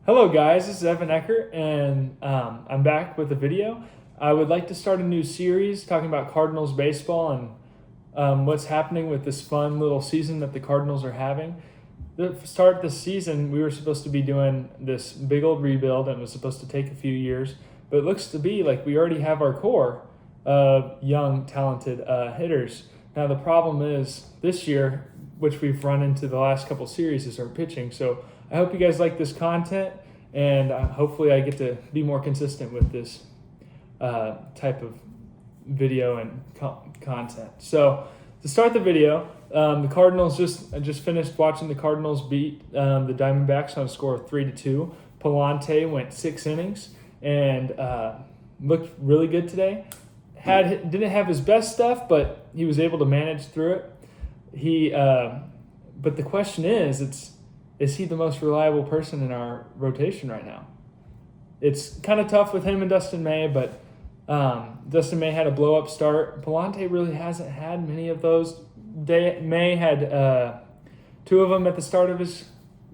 Hello guys, this is Eckert, and I'm back with a video. I would like to start a new series talking about Cardinals baseball and what's happening with this fun little season that the Cardinals are having. To start the season, we were supposed to be doing this big old rebuild, and it was supposed to take a few years, but it looks to be like we already have our core of young, talented hitters. Now the problem is this year, which we've run into the last couple series, is our pitching. So I hope you guys like this content, and hopefully I get to be more consistent with this type of video and content. So to start the video, the Cardinals I just finished watching the Cardinals beat the Diamondbacks on a score of 3-2. Pallante went 6 innings and looked really good today. Didn't have his best stuff, but he was able to manage through it. But the question is he the most reliable person in our rotation right now? It's kind of tough with him and Dustin May, but Dustin May had a blow-up start. Pallante really hasn't had many of those. May had 2 of them at the start of his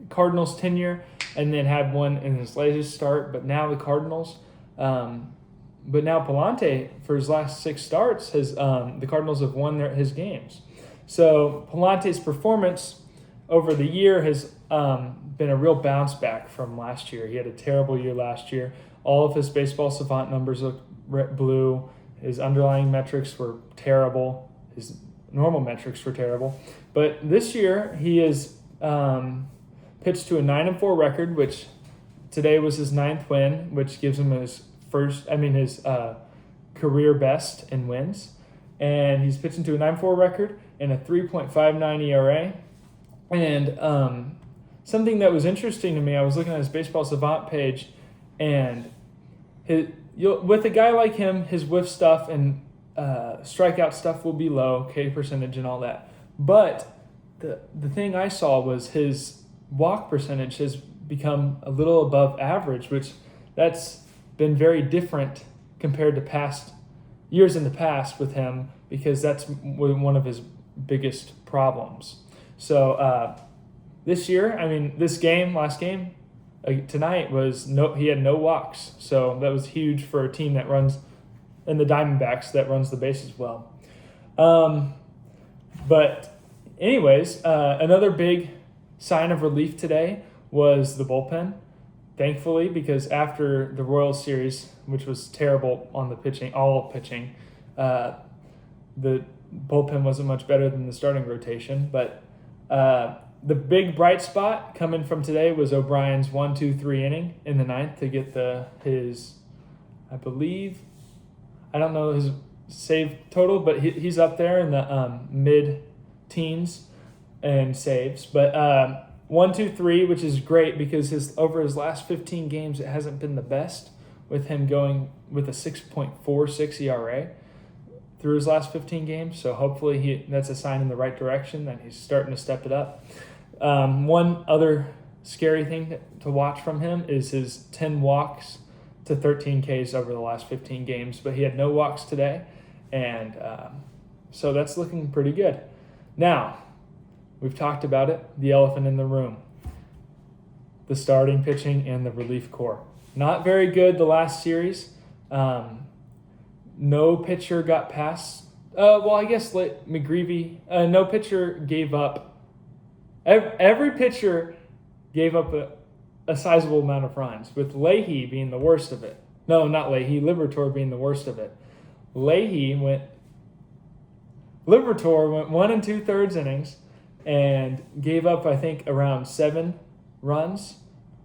Cardinals tenure, and then had one in his latest start. But now Pallante, for his last 6 starts, the Cardinals have won his games. So Pallante's performance over the year has been a real bounce back from last year. He had a terrible year last year. All of his baseball savant numbers looked blue. His underlying metrics were terrible. His normal metrics were terrible. But this year he has pitched to a 9-4 record, which today was his 9th win, which gives him his career best in wins. And he's pitching to a 9-4 record and a 3.59 ERA. And something that was interesting to me, I was looking at his baseball savant page, and with a guy like him, his whiff stuff and strikeout stuff will be low, K percentage and all that. But the thing I saw was his walk percentage has become a little above average, which that's been very different compared to past years in the past with him, because that's one of his biggest problems. So this year, last game tonight he had no walks. So that was huge for a team that runs, and the Diamondbacks, that runs the bases well. But anyways, another big sign of relief today was the bullpen. Thankfully, because after the Royals series, which was terrible on the pitching, the bullpen wasn't much better than the starting rotation. But the big bright spot coming from today was O'Brien's 1-2-3 inning in the 9th to get his I don't know his save total, but he's up there in the mid-teens and saves. But 1-2-3, which is great because over his last 15 games, it hasn't been the best, with him going with a 6.46 ERA through his last 15 games. So hopefully that's a sign in the right direction that he's starting to step it up. One other scary thing to watch from him is his 10 walks to 13 Ks over the last 15 games, but he had no walks today, and so that's looking pretty good. Now, we've talked about it, the elephant in the room, the starting pitching and the relief corps. Not very good the last series. No pitcher got past. McGreevy. No pitcher gave up. Every pitcher gave up a sizable amount of runs, with Leahy being the worst of it. No, not Leahy. Liberatore being the worst of it. Liberatore went 1 2/3 innings and gave up, I think, around 7 runs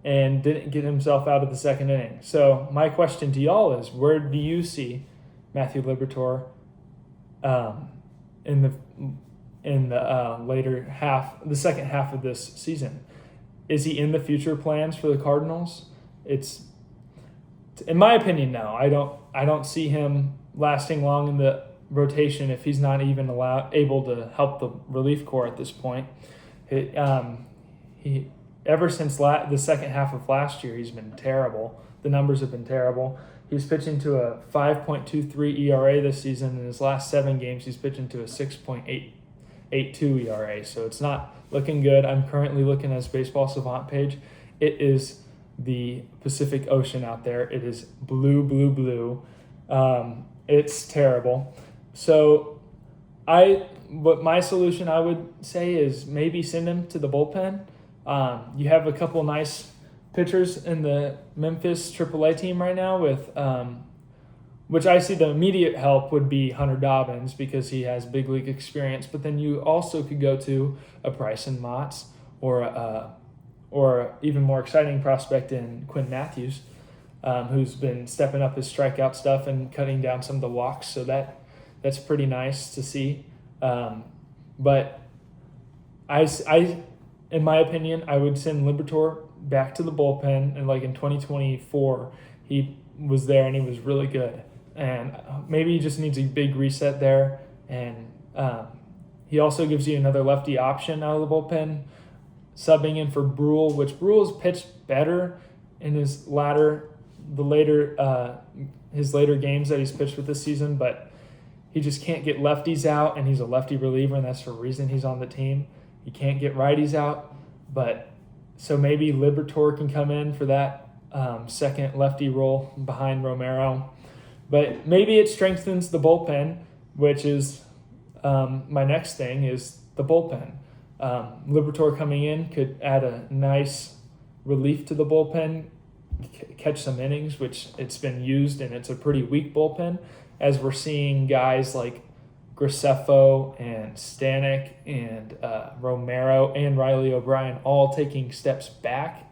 and didn't get himself out of the 2nd inning. So my question to y'all is, where do you see Matthew Liberatore in the later half, the second half of this season? Is he in the future plans for the Cardinals? It's, in my opinion, no. I don't see him lasting long in the rotation if he's not even able to help the relief corps at this point. He ever since the second half of last year, he's been terrible. The numbers have been terrible. He's pitching to a 5.23 ERA this season. In his last 7 games, he's pitching to a 6.82 ERA. So it's not looking good. I'm currently looking at his baseball savant page. It is the Pacific Ocean out there. It is blue, blue, blue. It's terrible. So what my solution I would say is maybe send him to the bullpen. You have a couple nice pitchers in the Memphis AAA team right now with, which I see the immediate help would be Hunter Dobbins because he has big league experience. But then you also could go to a Bryson Motts or even more exciting prospect in Quinn Matthews, who's been stepping up his strikeout stuff and cutting down some of the walks. So that's pretty nice to see. But I, in my opinion, I would send Liberatore back to the bullpen. And like in 2024, he was there and he was really good. And maybe he just needs a big reset there. And he also gives you another lefty option out of the bullpen, subbing in for Brule, which Brule has pitched better in his later games that he's pitched with this season, but he just can't get lefties out, and he's a lefty reliever, and that's the reason he's on the team. He can't get righties out, but so maybe Liberatore can come in for that second lefty role behind Romero. But maybe it strengthens the bullpen, which is my next thing is the bullpen. Liberatore coming in could add a nice relief to the bullpen, catch some innings, which it's been used, and it's a pretty weak bullpen, as we're seeing guys like Graceffo and Stanek and Romero and Riley O'Brien all taking steps back.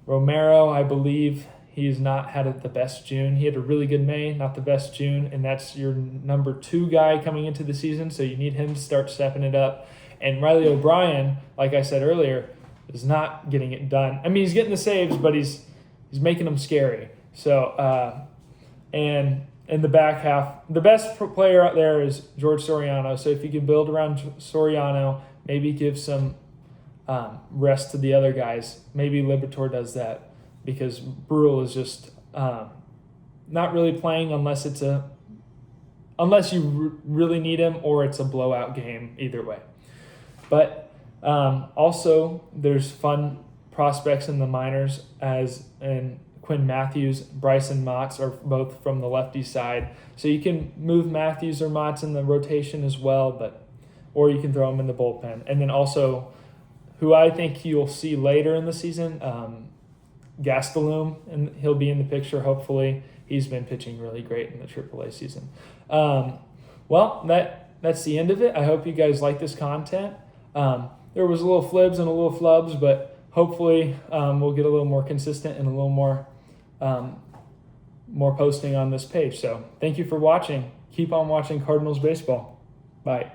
Romero, I believe he's not had the best June. He had a really good May, not the best June, and that's your number 2 guy coming into the season, so you need him to start stepping it up. And Riley O'Brien, like I said earlier, is not getting it done. I mean, he's getting the saves, but he's making them scary. So, and in the back half, the best player out there is George Soriano. So if you can build around Soriano, maybe give some rest to the other guys. Maybe Liberatore does that, because Brule is just not really playing unless you really need him or it's a blowout game, either way. But also there's fun prospects in the minors, as in Quinn Matthews, Bryson Motts are both from the lefty side. So you can move Matthews or Motts in the rotation as well, or you can throw them in the bullpen. And then also, who I think you'll see later in the season, Gastelum, and he'll be in the picture hopefully. He's been pitching really great in the AAA season. Well, that's the end of it. I hope you guys like this content. There was a little flibs and a little flubs, but hopefully we'll get a little more consistent and a little more posting on this page. So thank you for watching. Keep on watching Cardinals baseball. Bye.